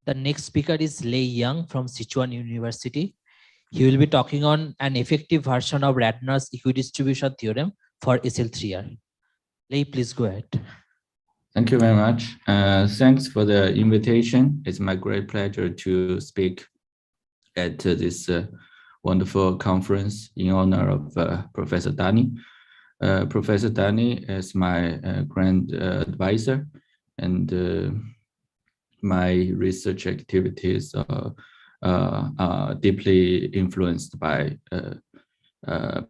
The next speaker is Lei Yang from Sichuan University. He will be talking on an effective version of Ratner's equidistribution theorem for SL3R. Lei, please go ahead. Thank you very much. Thanks for the invitation. It's my great pleasure to speak at this wonderful conference in honor of Professor Dani. Professor Dani is my grand advisor, and my research activities are deeply influenced by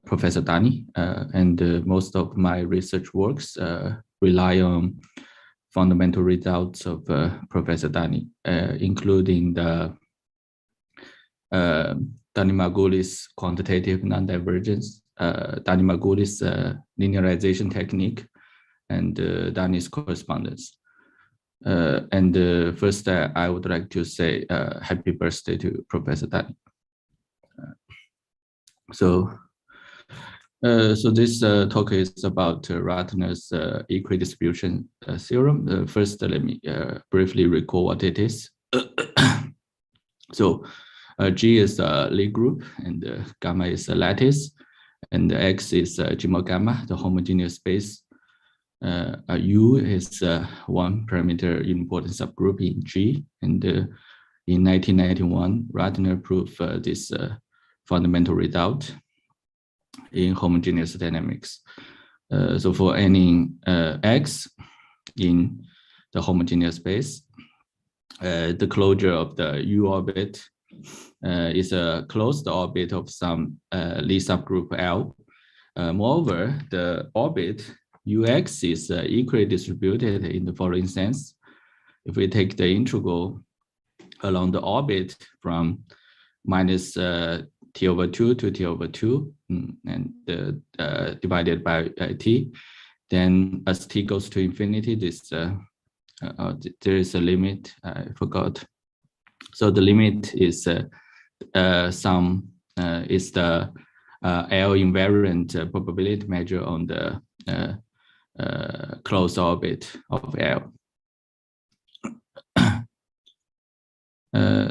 Professor Dani, and most of my research works rely on fundamental results of Professor Dani, including the Dani-Margulis quantitative non-divergence, Dani-Margulis linearization technique, and Dani's correspondence. First, I would like to say happy birthday to Professor Dani. So this talk is about Ratner's equidistribution theorem. First, let me briefly recall what it is. So G is a Lie group, and gamma is a lattice, and X is G-mod gamma, the homogeneous space. U is one parameter unipotent subgroup in G, and in 1991, Ratner proved this fundamental result in homogeneous dynamics. So for any X in the homogeneous space, the closure of the U orbit is a closed orbit of some Lie subgroup L. Moreover, the orbit Ux is equally distributed in the following sense. If we take the integral along the orbit from minus t/2 to t/2 and divided by t, then as t goes to infinity, this there is a limit. I forgot. So the limit is the L invariant probability measure on the closed orbit of L.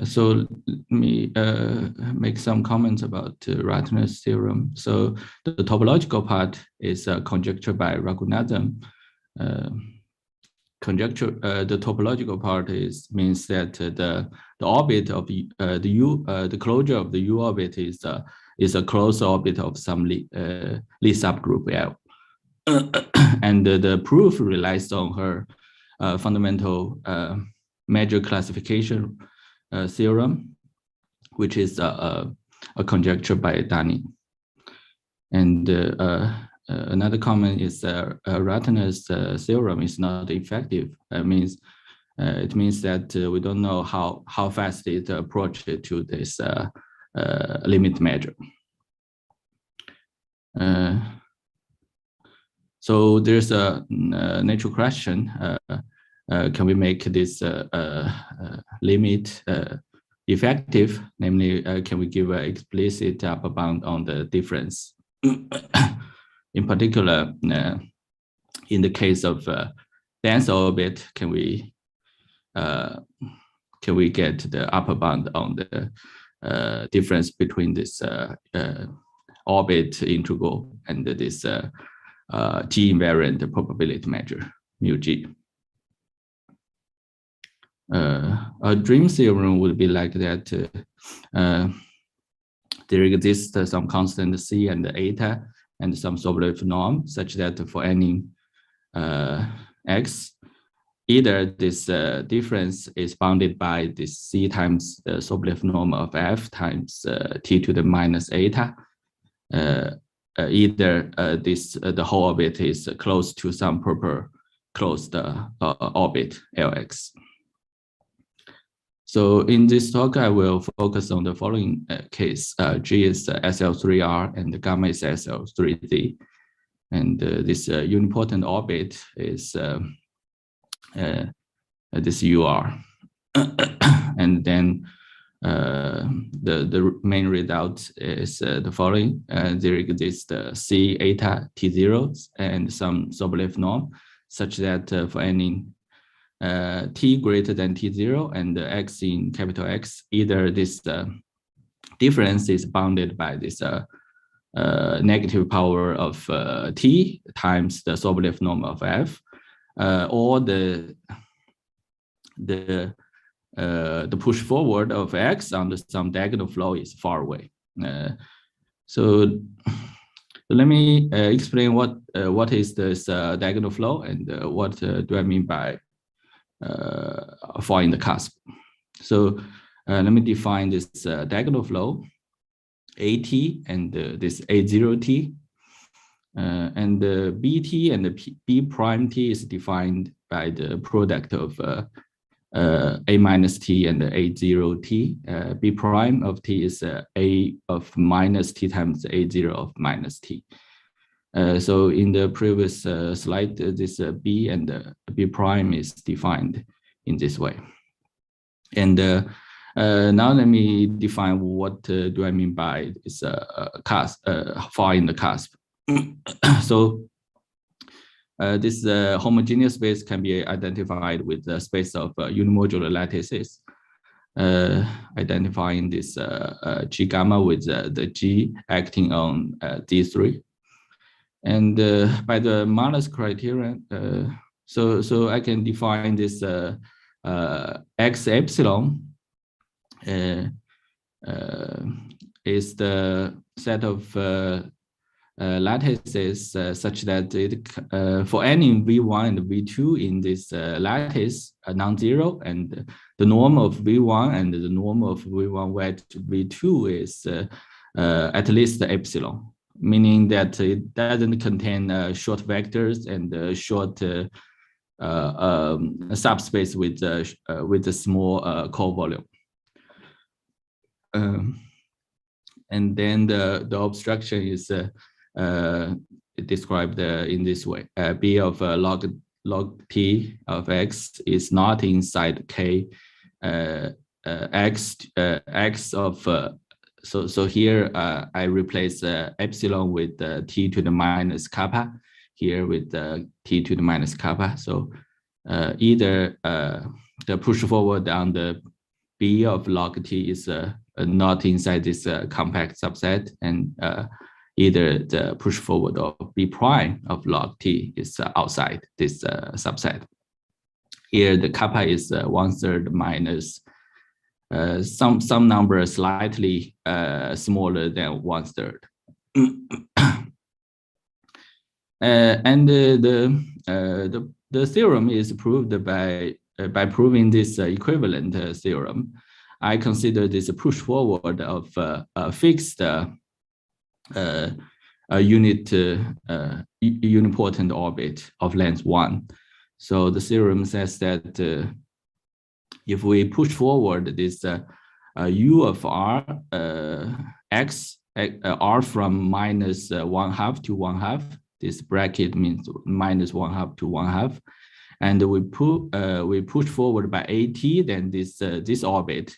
So let me make some comments about Ratner's theorem. So the topological part is conjecture by Ramanujan. The topological part means that the orbit of the closure of the U orbit is a closed orbit of some Lie subgroup L. And the proof relies on her fundamental measure classification theorem, which is a conjecture by Dani. And another comment is Ratner's theorem is not effective. It means that we don't know how fast it approaches to this limit measure. So there's a natural question. Can we make this limit effective? Namely, can we give an explicit upper bound on the difference? In particular, in the case of dense orbit, can we get the upper bound on the difference between this orbit integral and this G invariant probability measure, mu G? A dream theorem would be like that. There exists some constant C and eta and some Sobolev norm such that for any X, either this difference is bounded by this C times the Sobolev norm of F times T to the minus eta. Either the whole orbit is close to some proper closed orbit Lx. So in this talk, I will focus on the following case. G is SL3R and gamma is SL3Z. And this unipotent orbit is this UR. And then the main result is the following. There exists C eta T0s and some Sobolev norm such that for any t greater than t0 and x in capital X, either this difference is bounded by this negative power of t times the Sobolev norm of f, or the push forward of x under some diagonal flow is far away. So let me explain what is this diagonal flow and what do I mean by far in the cusp. So let me define this diagonal flow, AT and this A0T, and the BT and the B prime T is defined by the product of A minus T and the A0T. B prime of T is A of minus T times A0 of minus T. So in the previous slide, this B and B prime is defined in this way. And now let me define what do I mean by this cusp, far in the cusp. So this homogeneous space can be identified with the space of unimodular lattices, identifying this G gamma with the G acting on D3. And by the Margulis criterion, so I can define this X epsilon is the set of lattices such that it for any V1 and V2 in this lattice are non-zero, and the norm of V1 and the norm of V1 where V2 is at least epsilon, meaning that it doesn't contain short vectors and short subspace with a small covolume. And then the obstruction is described in this way: B of log t of x is not inside k x of so here I replace epsilon with t to the minus kappa, here with t to the minus kappa. So either the push forward on the B of log t is not inside this compact subset, and either the push forward of B prime of log t is outside this subset. Here the kappa is 1/3 minus some number slightly smaller than 1/3. And the theorem is proved by proving this equivalent theorem. I consider this a push forward of a fixed unipotent orbit of length 1. So the theorem says that if we push forward this u of r x r from minus 1/2 to 1/2, this bracket means minus 1/2 to 1/2, and we push forward by at, then this orbit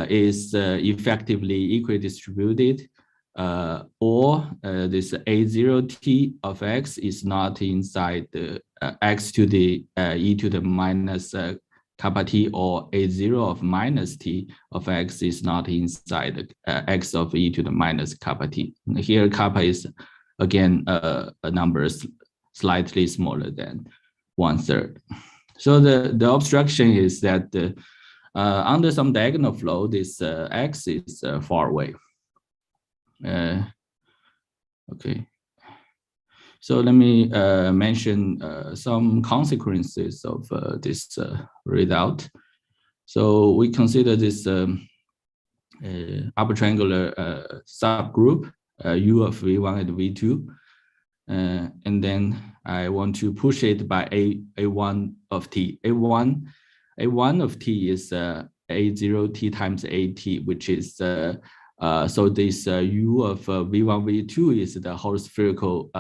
is effectively equidistributed, or this a0t of x is not inside the x to the e to the minus kappa t, or a0 of minus t of x is not inside x of e to the minus kappa t. Here kappa is again a number slightly smaller than 1/3. So the obstruction is that under some diagonal flow, this x is far away. Okay. So let me mention some consequences of this result. So we consider this upper triangular subgroup U of V1 and V2, and then I want to push it by A1 of T. A1 of T is A0T times AT, which is so this U of V1, V2 is the whole spherical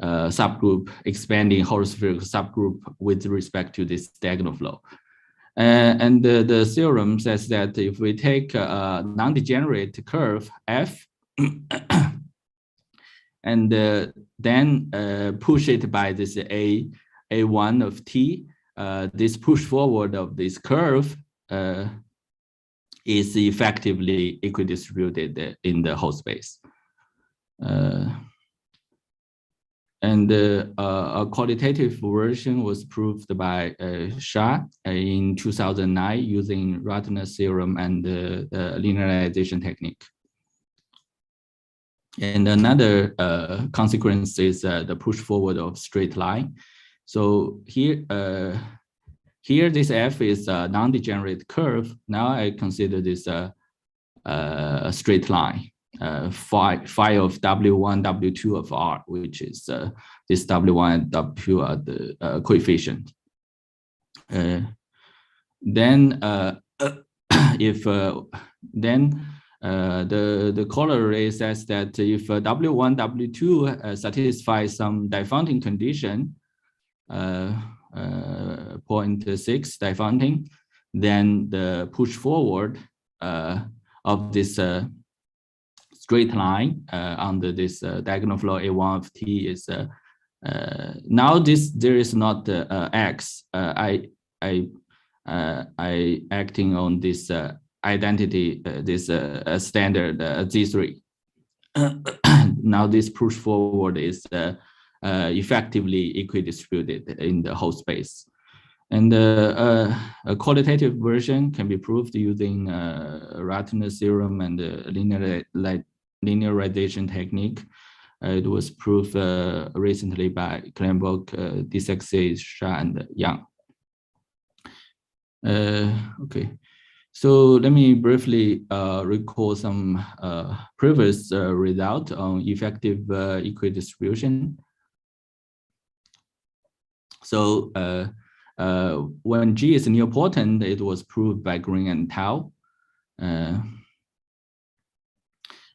subgroup, expanding whole spherical subgroup with respect to this diagonal flow. And the theorem says that if we take a non-degenerate curve F and then push it by this A1 of T, this push forward of this curve is effectively equidistributed in the whole space. And a qualitative version was proved by Shah in 2009 using Ratner's theorem and the linearization technique. And another consequence is the push forward of straight line. So here, this F is a non-degenerate curve. Now I consider this a straight line. Phi of W1, W2 of R, which is this W1 and W2 are the coefficient. Then the corollary says that if W1, W2 satisfies some diffunding condition, 0.6 diffunding, then the push forward of this straight line under this diagonal flow A1 of T is now there is not X. I acting on this identity, this standard Z3. Now this push forward is effectively equidistributed in the whole space. And a qualitative version can be proved using Ratner's theorem and the linearization technique. It was proved recently by Kleinberg, Disexay, Shah, and Yang. Okay, so let me briefly recall some previous result on effective equidistribution. So when G is Unipotent, it was proved by Green and Tao.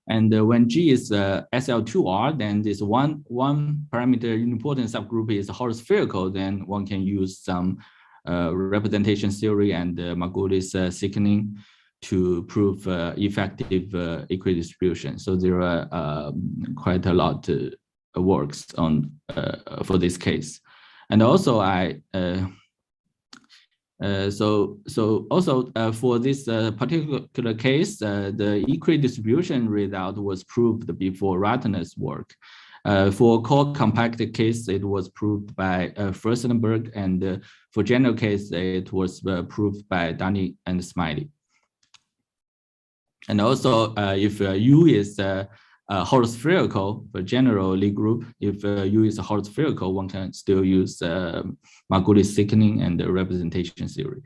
And when G is SL2R, then this one parameter unipotent subgroup is holospherical, then one can use some representation theory and Margulis thickening to prove effective equidistribution. So there are quite a lot of works on for this case. And also for this particular case, the equidistribution result was proved before Ratner's work. For core compacted case, it was proved by Furstenberg, and for general case, it was proved by Dani and Smiley. And also, if U is holospherical for general Lie group, if U is holospherical, one can still use Margulis thickening and the representation theory.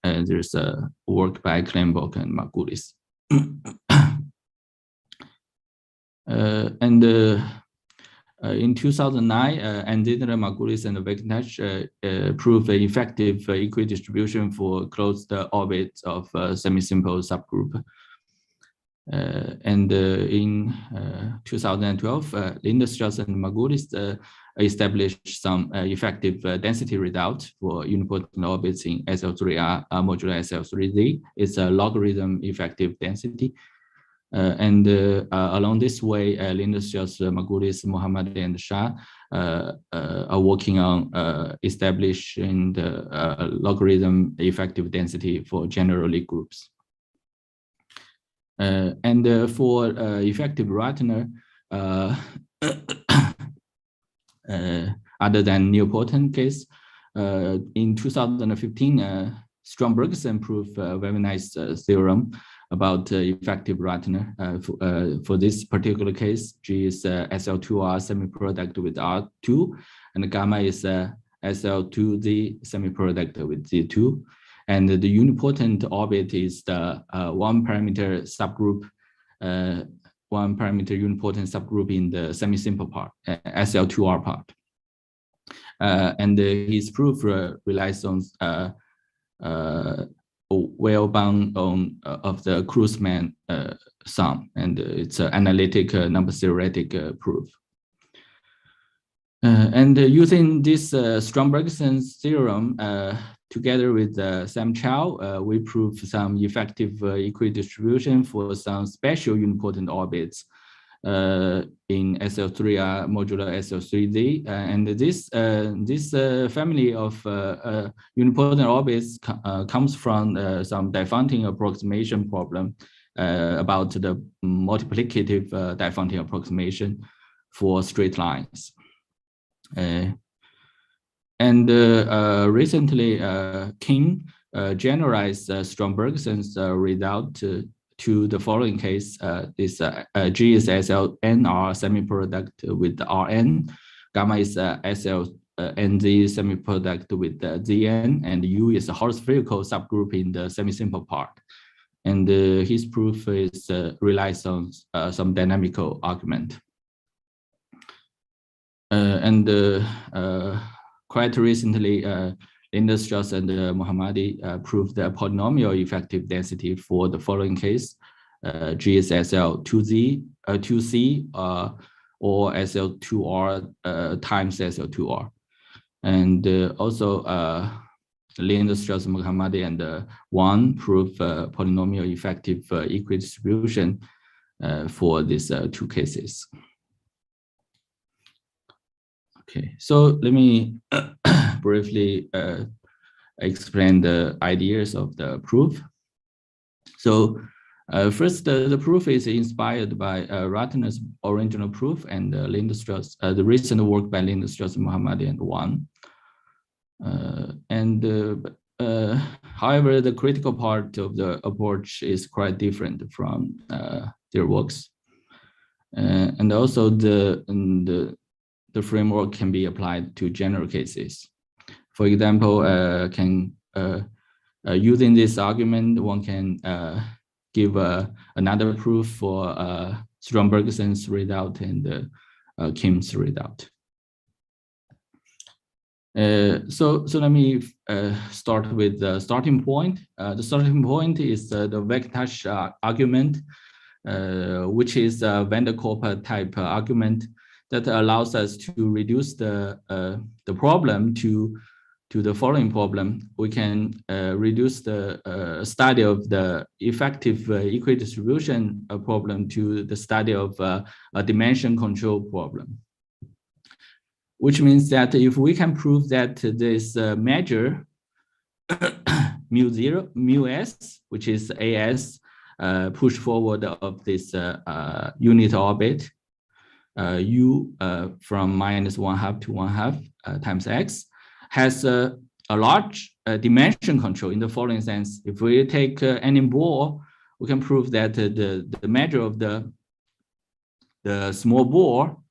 There's a work by Kleinberg and Margulis. In 2009, Andina, Margulis, and Vegnach proved an effective equidistribution for closed orbits of semi-simple subgroup. In 2012, Lindenstrauss and Margulis established some effective density result for unipotent orbits in SL3R modulo SL3Z. It's a logarithm effective density. Along this way, Lindenstrauss, Margulis, Mohammad, and Shah are working on establishing the logarithm effective density for general Lie groups. For effective Ratner, other than Unipotent case, in 2015, Strombergsen proved a very nice theorem about effective Ratner. For this particular case, G is SL2R semi-product with R2, and gamma is SL2Z semi-product with Z2. And the unipotent orbit is the one parameter unipotent subgroup in the semi-simple part, SL2R part. And his proof relies on well-bound on of the Krusman sum, and it's an analytic number theoretic proof. Using this Strombergsen's theorem together with Sam Chow, we proved some effective equidistribution for some special unipotent orbits in SL3R modular SL3Z, and this family of unipotent orbits comes from some Diophantine approximation problem about the multiplicative Diophantine approximation for straight lines. Recently, King generalized Strombergson's result to the following case. This G is SLNR semi-product with Rn, gamma is SLNZ semi-product with Zn, and U is a whole spherical subgroup in the semi-simple part. And his proof is relies on some dynamical argument. Quite recently, Lindström and Mohammadi proved the polynomial effective density for the following case: G is SL2Z, 2C, or SL2R times SL2R. And also, Lindström, Mohammadi, and Wang proved polynomial effective equidistribution for these two cases. Okay, so let me briefly explain the ideas of the proof. So first, the proof is inspired by Ratner's original proof and Lindström's, the recent work by Lindström, Mohammadi, and Wang. However, the critical part of the approach is quite different from their works. And also the framework can be applied to general cases. For example, using this argument, one can give another proof for Strombergson's result and Kim's result. So let me start with the starting point. The starting point is the Vectash argument, which is a van der Kolk type argument that allows us to reduce the problem to the following problem. We can reduce the study of the effective equidistribution problem to the study of a dimension control problem, which means that if we can prove that this measure mu s, which is as push forward of this unit orbit, u from -1/2 to 1/2 times x, has a large dimension control in the following sense. If we take any ball, we can prove that the measure of the small ball,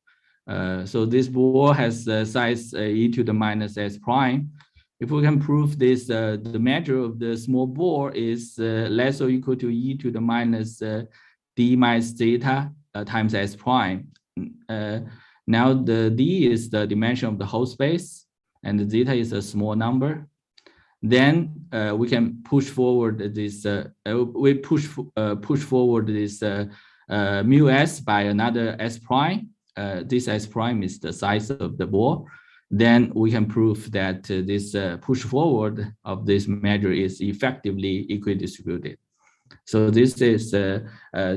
so this ball has size e to the minus s prime. If we can prove this, the measure of the small ball is less or equal to e to the minus d minus theta times s prime. Now the d is the dimension of the whole space, and the zeta is a small number. Then we can push forward this. Push forward this mu s by another s prime. This s prime is the size of the ball. Then we can prove that this push forward of this measure is effectively equidistributed. So this is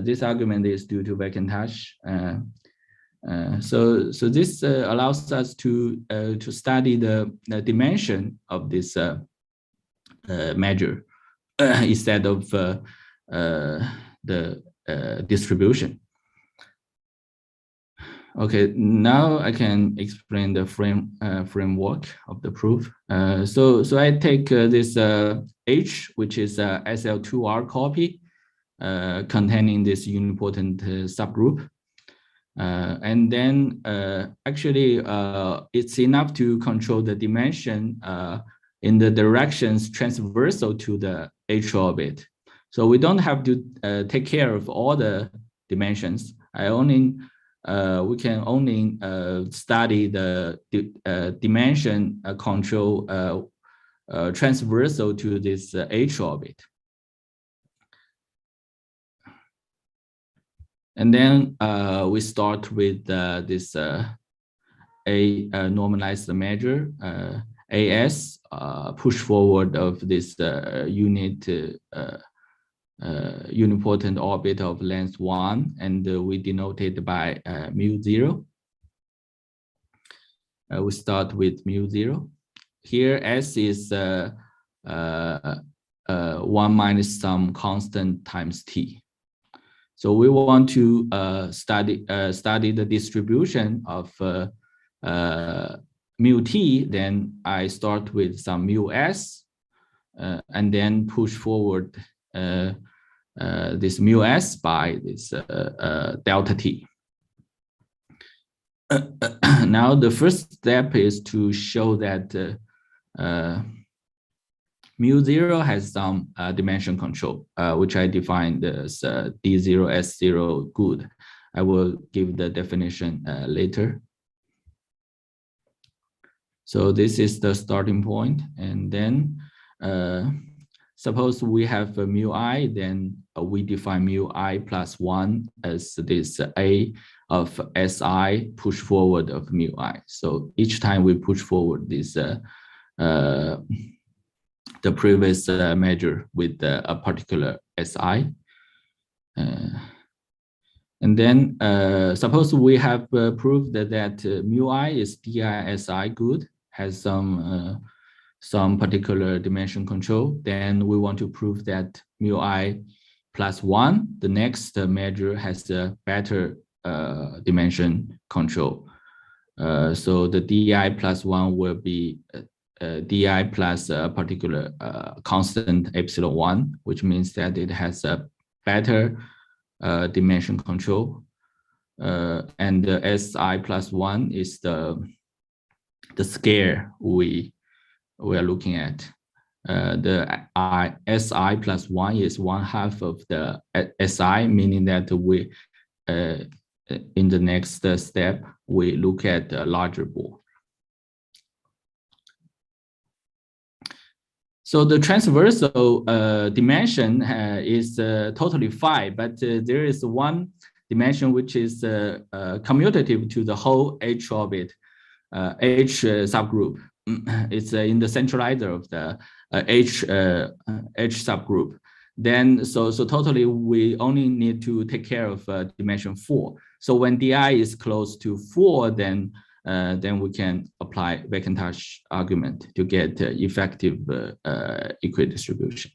this argument is due to Vectash. So this allows us to study the dimension of this measure instead of the distribution. Okay, now I can explain the framework of the proof. So I take this H, which is a SL2R copy containing this unipotent subgroup. And then actually it's enough to control the dimension in the directions transversal to the H orbit. So we don't have to take care of all the dimensions. We can only study the dimension control transversal to this H orbit. And then we start with this A normalized measure, AS, push forward of this unit unipotent orbit of length 1, and we denote it by mu0. We start with mu0. Here S is 1 minus some constant times t. So we want to study the distribution of mu t. Then I start with some mu s, and then push forward this mu s by this delta t. Now the first step is to show that mu0 has some dimension control, which I defined as d0 s0 good. I will give the definition later. So this is the starting point, and then suppose we have a mu I, then we define mu I plus 1 as this A of Si push forward of mu I. So each time we push forward this the previous measure with a particular Si. And then suppose we have proved that mu I is di Si good, has some particular dimension control. Then we want to prove that mu I plus 1, the next measure, has a better dimension control. So the di plus 1 will be di plus a particular constant epsilon 1, which means that it has a better dimension control. And the Si plus 1 is the scale we are looking at. The Si plus 1 is 1/2 of the Si, meaning that we in the next step we look at a larger ball. So the transversal dimension is totally 5, but there is one dimension which is commutative to the whole H orbit, H subgroup. It's in the centralizer of the H subgroup. Then so totally we only need to take care of dimension 4. So when di is close to 4, then we can apply Veckentage argument to get effective equidistribution.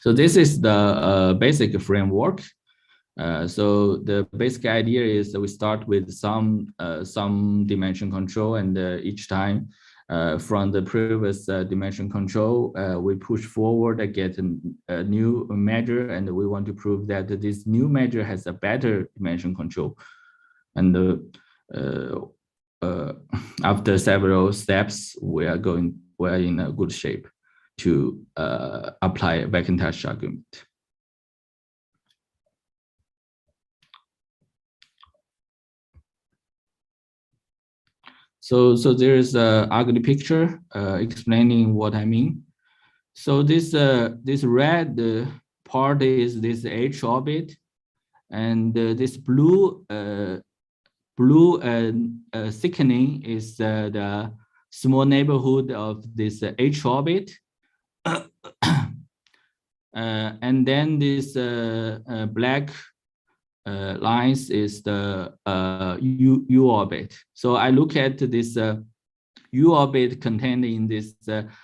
So this is the basic framework. So the basic idea is that we start with some dimension control, and each time from the previous dimension control, we push forward and get a new measure, and we want to prove that this new measure has a better dimension control. And after several steps, we're in a good shape to apply Veckentage argument. So there is an ugly picture explaining what I mean. So this red part is this H orbit, and this blue thickening is the small neighborhood of this H orbit. And then this black lines is the U orbit. So I look at this U orbit contained in this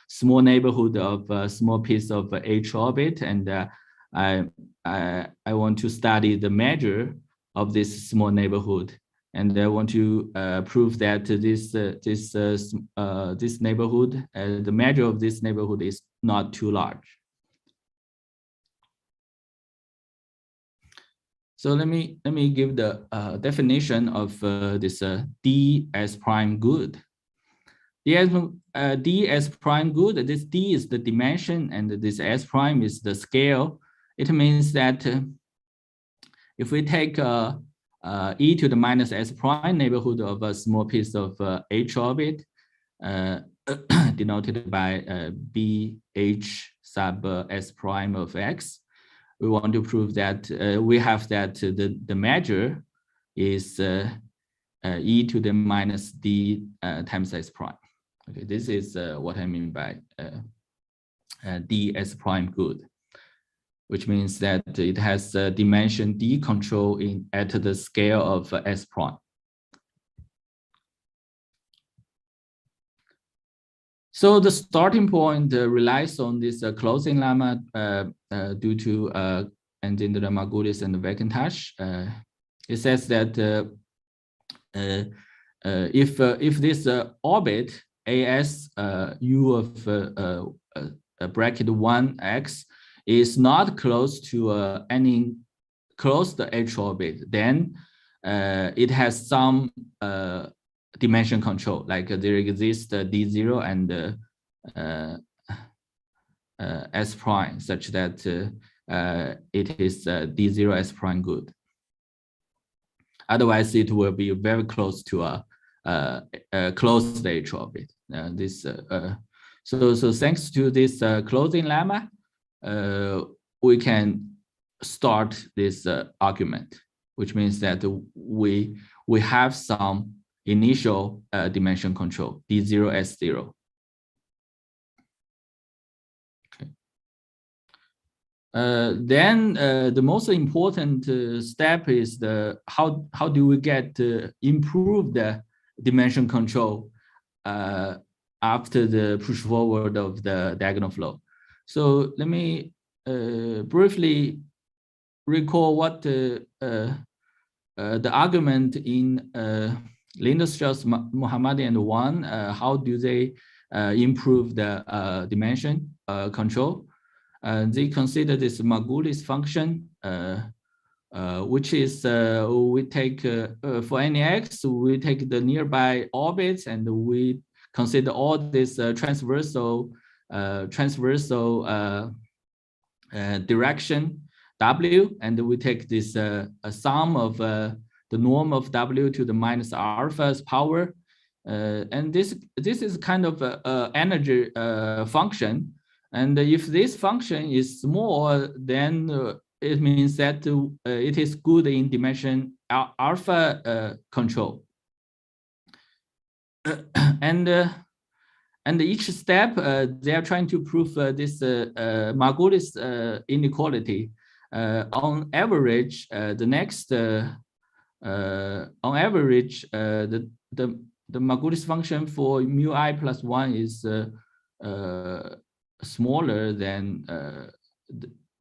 small neighborhood of a small piece of H orbit, and I want to study the measure of this small neighborhood, and I want to prove that this neighborhood, the measure of this neighborhood is not too large. So let me give the definition of this D as prime good. D as prime good. This D is the dimension, and this S prime is the scale. It means that if we take e to the minus s prime neighborhood of a small piece of H orbit, denoted by BH sub S prime of X, we want to prove that we have that the measure is e to the minus d times s prime. Okay, this is what I mean by D S prime good, which means that it has a dimension D control at the scale of S prime. So the starting point relies on this closing lemma due to and in the Margulis and the Vacantash. It says that if this orbit AS U of bracket 1x is not close to any closed H orbit, then it has some dimension control, like there exists D0 and S prime, such that it is D0 S prime good. Otherwise, it will be very close to a closed H orbit. So thanks to this closing lemma, we can start this argument, which means that we have some initial dimension control, D0, S0. Okay. Then the most important step is how do we get improved dimension control after the push forward of the diagonal flow. So let me briefly recall what the argument in Lindenstrauss, Mohammadi, and Wan, how do they improve the dimension control? They consider this Margulis function, which is we take for any x, we take the nearby orbits and we consider all this transversal direction W, and we take this a sum of the norm of W to the minus alpha's power, and this is kind of a energy function, and if this function is small, then it means that it is good in dimension alpha control, and each step they are trying to prove this Margulis inequality. On average, the next on average, the Margulis function for mu I plus 1 is smaller than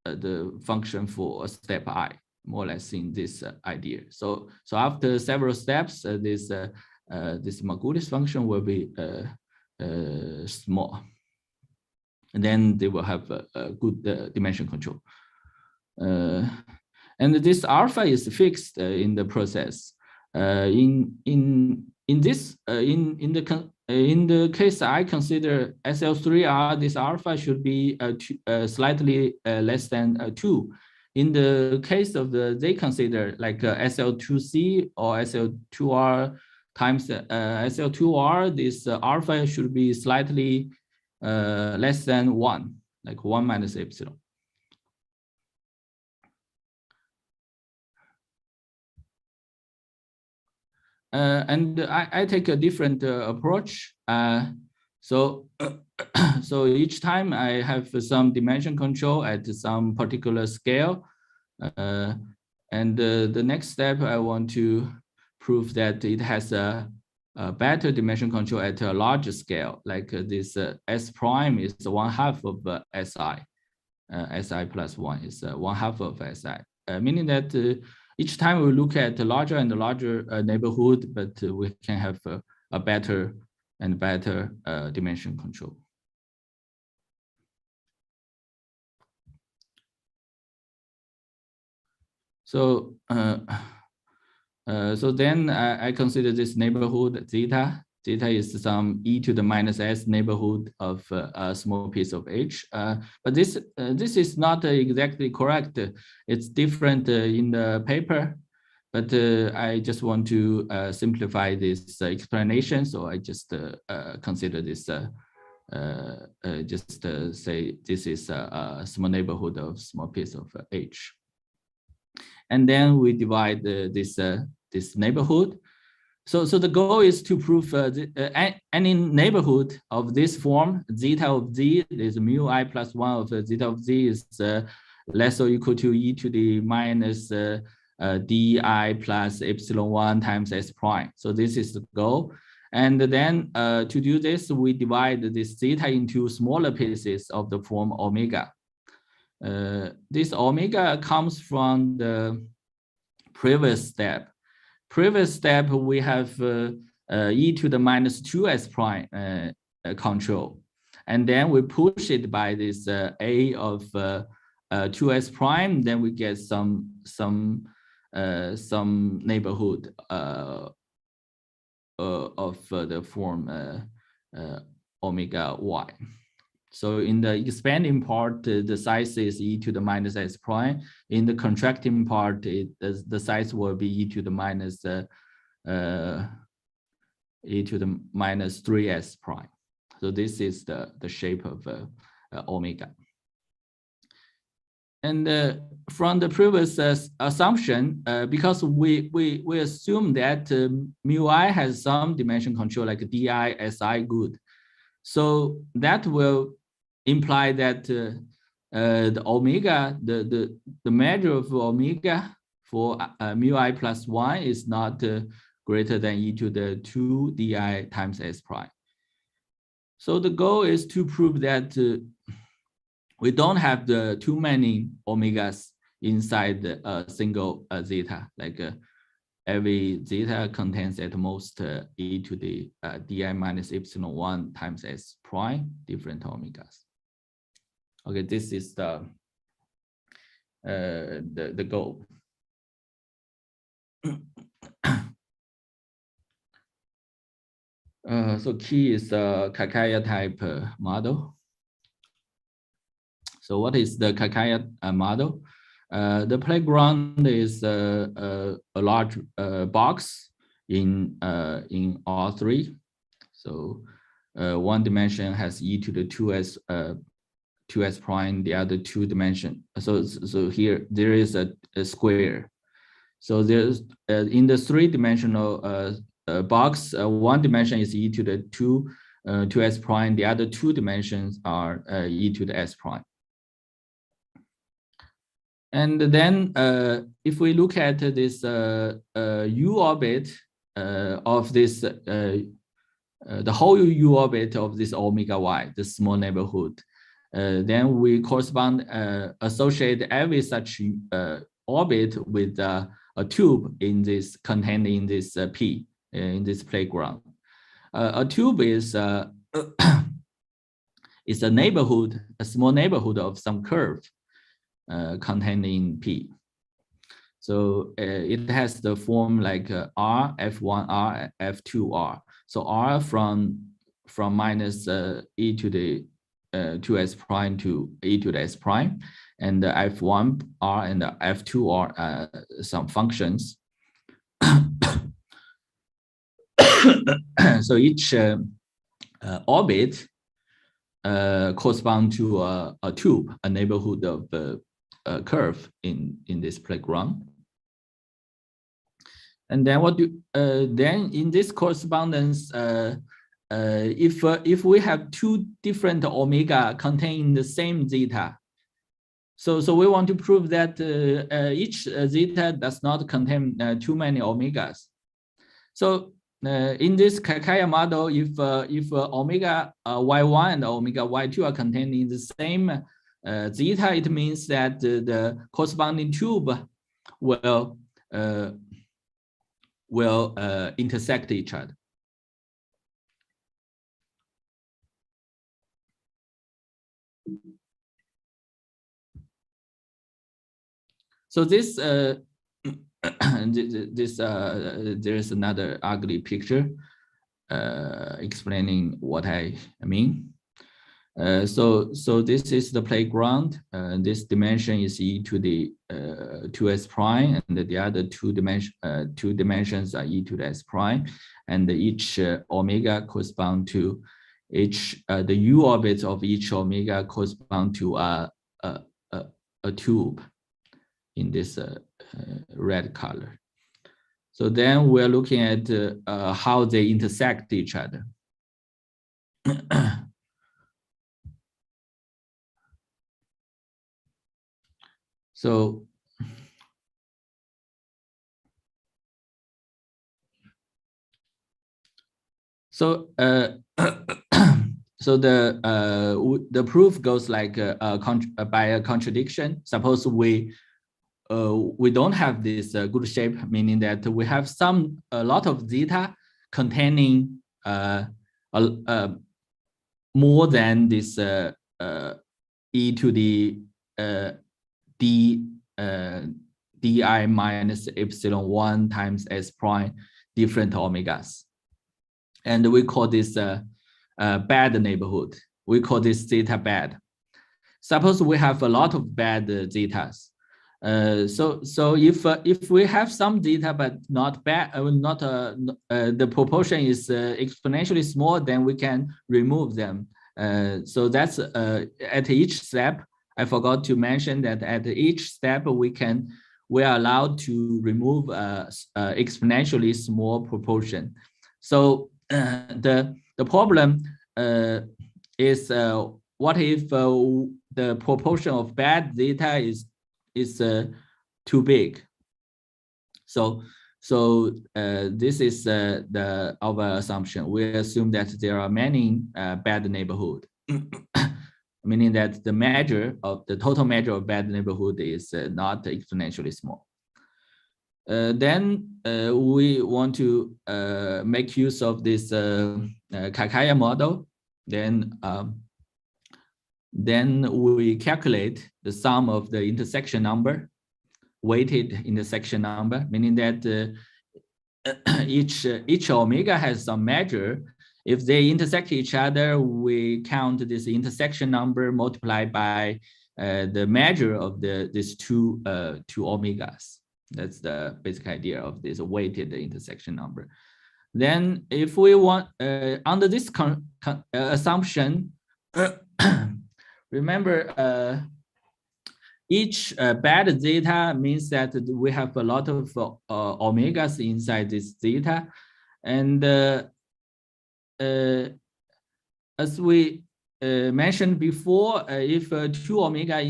the function for step I, more or less in this idea. So after several steps, this Margulis function will be small, and then they will have a good dimension control. And this alpha is fixed in the process. In the case I consider SL3R, this alpha should be slightly less than 2. In the case of they consider like SL2C or SL2R times SL2R, this alpha should be slightly less than 1, like 1 minus epsilon. And I take a different approach. So each time I have some dimension control at some particular scale. And the next step, I want to prove that it has a better dimension control at a larger scale, like this S prime is 1/2 of SI. SI plus 1 is 1/2 of SI, meaning that each time we look at a larger and larger neighborhood, but we can have a better and better dimension control. So so then I consider this neighborhood zeta. Zeta is some e to the minus s neighborhood of a small piece of h. But this is not exactly correct. It's different in the paper, but I just want to simplify this explanation. So I just consider this, say this is a small neighborhood of small piece of h. And then we divide this neighborhood. So the goal is to prove any neighborhood of this form, zeta of z is mu I plus 1 of zeta of z is less or equal to e to the minus di plus epsilon 1 times s prime. So this is the goal. And then to do this, we divide this zeta into smaller pieces of the form omega. This omega comes from the previous step. Previous step, we have e to the minus 2s prime control. And then we push it by this a of 2s prime, then we get some neighborhood of the form omega y. So in the expanding part, the size is e to the minus s prime. In the contracting part, the size will be e to the minus 3s prime. So this is the shape of omega. And from the previous assumption, because we assume that mu I has some dimension control like di si good, so that will imply that the omega, the measure of omega for mu I plus 1 is not greater than e to the 2 di times s prime. So the goal is to prove that we don't have too many omegas inside a single zeta, like every zeta contains at most e to the di minus epsilon 1 times s prime, different omegas. Okay, this is the goal. So key is the Kakeya type model. So what is the Kakeya model? The playground is a large box in R3. So one dimension has e to the 2s prime, the other 2 dimension. So here there is a square. So there's in the 3-dimensional box, 1 dimension is e to the 2s prime. The other 2 dimensions are e to the s prime. And then if we look at this u orbit of this, the whole u orbit of this omega y, the small neighborhood, then we associate every such orbit with a tube in this contained in this P in this playground. A tube is is a neighborhood, a small neighborhood of some curve contained in P. So it has the form like R, F1R, F2R. So R from minus e to the 2s prime to e to the s prime, and the F1R and the F2R are some functions. So each orbit corresponds to a tube, a neighborhood of a curve in this playground. And then then in this correspondence, if we have 2 different omega containing the same zeta, so we want to prove that each zeta does not contain too many omegas. So in this Kakeya model, if omega y1 and omega y2 are contained in the same zeta, it means that the corresponding tube will intersect each other. So this there is another ugly picture explaining what I mean. So this is the playground. This dimension is e to the 2s prime, and the other two dimensions are e to the s prime, and each omega correspond to the u orbits of each omega correspond to a tube in this red color. So then we're looking at how they intersect each other. So so so the proof goes like by a contradiction. Suppose we don't have this good shape, meaning that we have a lot of zeta containing more than this e to the di minus epsilon 1 times s prime different omegas. And we call this bad neighborhood. We call this zeta bad. Suppose we have a lot of bad zetas. So if we have some zeta but not bad, the proportion is exponentially small, then we can remove them. So that's at each step. I forgot to mention that at each step we are allowed to remove exponentially small proportion. So the problem is what if the proportion of bad zeta is too big? So this is our assumption. We assume that there are many bad neighborhood, meaning that the total measure of bad neighborhood is not exponentially small. Then we want to make use of this Kakeya model. Then we calculate the sum of the intersection number, weighted intersection number, meaning that each omega has some measure. If they intersect each other, we count this intersection number multiplied by the measure of these two omegas. That's the basic idea of this weighted intersection number. Then if we want, under this assumption, remember each bad zeta means that we have a lot of omegas inside this zeta. And as we mentioned before, if two omega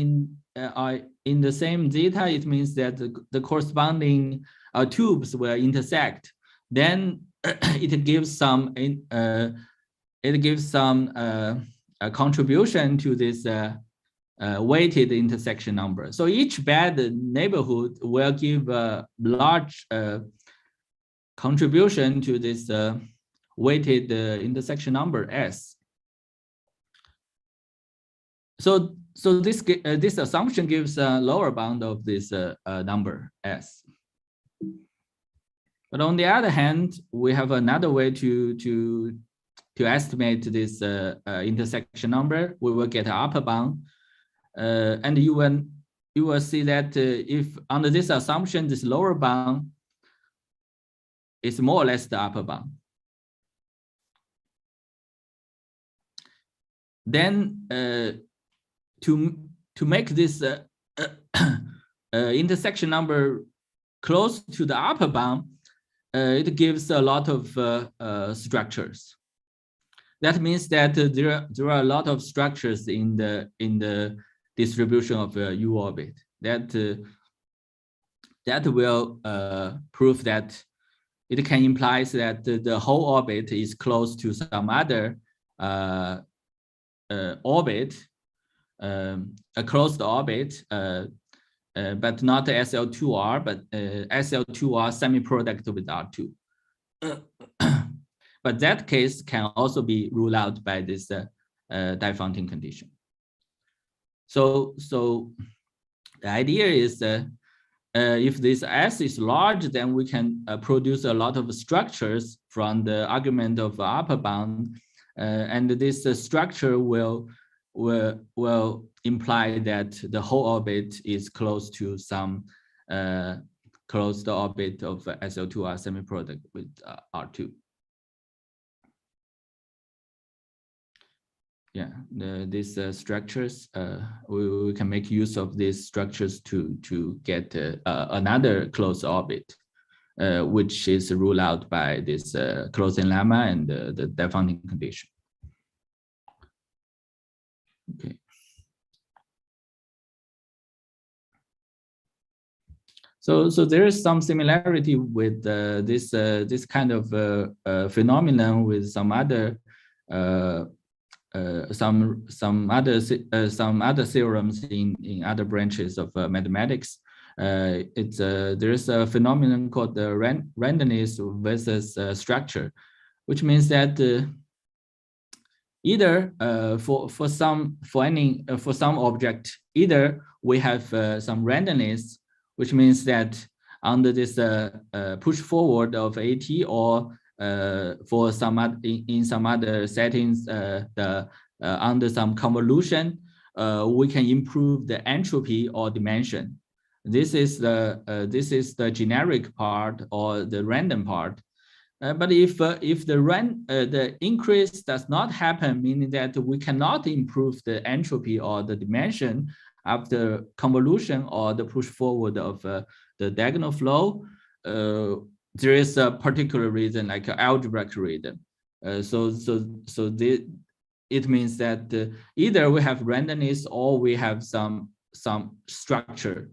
are in the same zeta, it means that the corresponding tubes will intersect. Then it gives some a contribution to this weighted intersection number. So each bad neighborhood will give a large contribution to this weighted intersection number S. So this assumption gives a lower bound of this number S. But on the other hand, we have another way to estimate this intersection number. We will get an upper bound, and you will see that if under this assumption, this lower bound is more or less the upper bound. Then to make this intersection number close to the upper bound, it gives a lot of structures. That means that there are a lot of structures in the distribution of U orbit that will prove that it can imply that the whole orbit is close to some other orbit, a closed orbit, but not SL2R, but SL2R semi-product with R2. But that case can also be ruled out by this Diophantine condition. So the idea is if this S is large, then we can produce a lot of structures from the argument of upper bound, and this structure will imply that the whole orbit is close to some closed orbit of SL2R semi-product with R2. Yeah, these structures, we can make use of these structures to get another closed orbit. which is ruled out by this closing lemma and the defining condition. Okay. So there is some similarity with this kind of phenomenon with some other theorems in other branches of mathematics. There is a phenomenon called the randomness versus structure, which means that either for some object, either we have some randomness, which means that under this push forward of AT, or for in some other settings, under some convolution, we can improve the entropy or dimension. This is the generic part or the random part. But if the increase does not happen, meaning that we cannot improve the entropy or the dimension after convolution or the push forward of the diagonal flow, there is a particular reason, like an algebraic reason. It means that either we have randomness or we have some structure,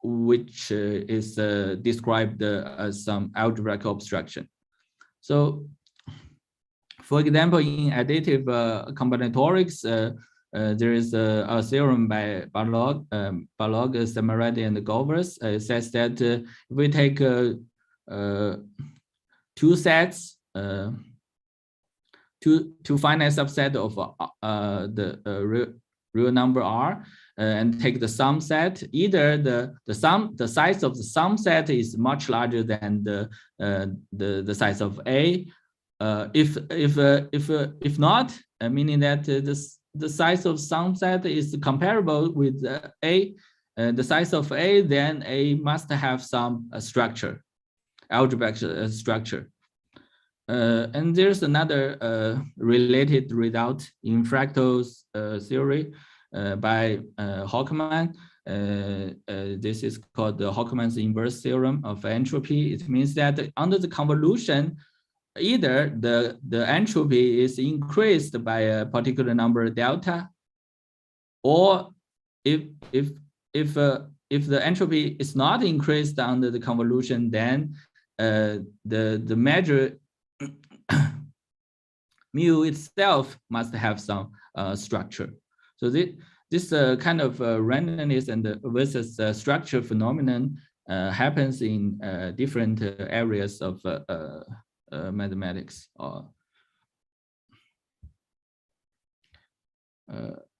which is described as some algebraic obstruction. So, for example, in additive combinatorics, there is a theorem by Balog, Samaradi, and Govers. It says that if we take two sets, two finite subset of the real number R, and take the sum set, either the size of the sum set is much larger than the size of A. If not, meaning that the size of sum set is comparable with A, the size of A, then A must have some structure, algebraic structure. And there's another related result in fractals theory by Hockman. This is called the Hockman's inverse theorem of entropy. It means that under the convolution, either the entropy is increased by a particular number delta, or if the entropy is not increased under the convolution, then the measure mu itself must have some structure. So this kind of randomness and versus structure phenomenon happens in different areas of mathematics.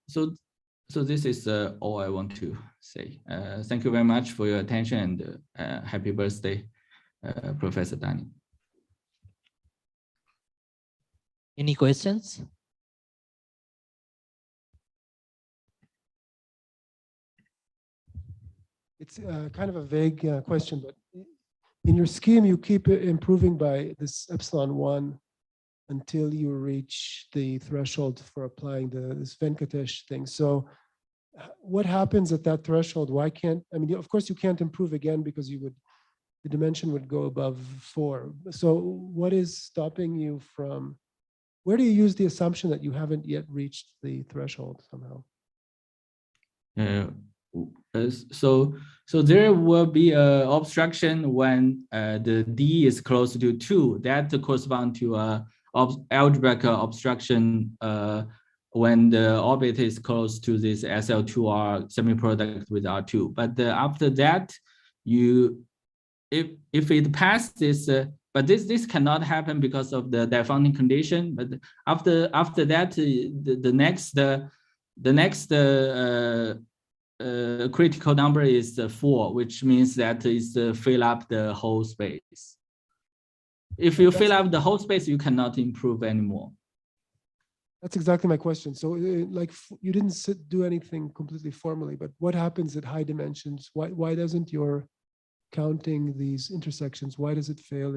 So this is all I want to say. Thank you very much for your attention, and happy birthday, Professor Dani. Any questions? It's kind of a vague question, but in your scheme, you keep improving by this epsilon 1 until you reach the threshold for applying this Venkatesh thing. So what happens at that threshold? Why can't, I mean, of course you can't improve again because the dimension would go above 4. So what is stopping you from, where do you use the assumption that you haven't yet reached the threshold somehow? So there will be an obstruction when the D is close to 2. That corresponds to algebraic obstruction when the orbit is close to this SL2R semi-product with R2. But after that, if it passes, but this cannot happen because of the defining condition. But after that, the next critical number is 4, which means that it's fill up the whole space. If you fill up the whole space, you cannot improve anymore. That's exactly my question. So like you didn't do anything completely formally, but what happens at high dimensions? Why doesn't your counting these intersections, why does it fail?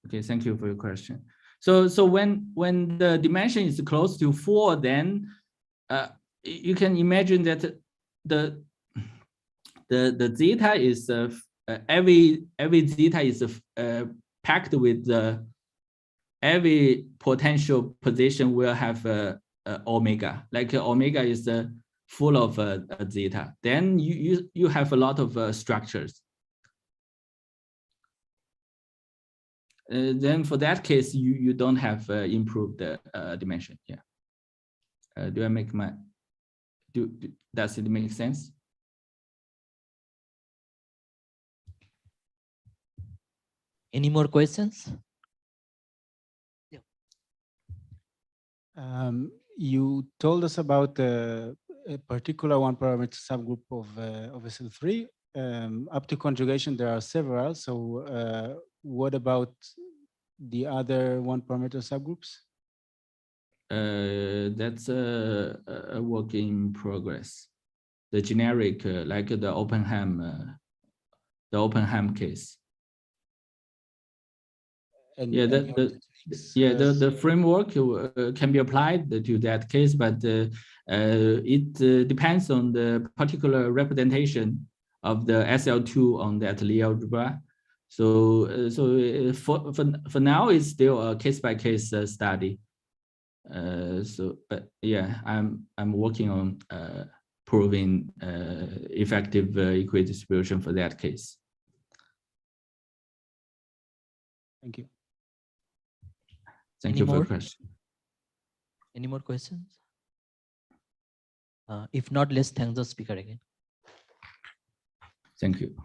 Okay, thank you for your question. So when the dimension is close to 4, then you can imagine that the zeta is every zeta is packed with every potential position will have omega. Like omega is full of zeta. Then you have a lot of structures. Then for that case, you don't have improved dimension. Yeah. Do I make my does it make sense? Any more questions? You told us about a particular one parameter subgroup of SL3. Up to conjugation, there are several. So what about the other one parameter subgroups? That's a work in progress. The generic, like the Oppenheim case. And yeah, the framework can be applied to that case, but it depends on the particular representation of the SL2 on that Lie algebra. So for now, it's still a case-by-case study. But yeah, I'm working on proving effective equidistribution for that case. Thank you. Thank you for your question. Any more questions? If not, let's thank the speaker again. Thank you.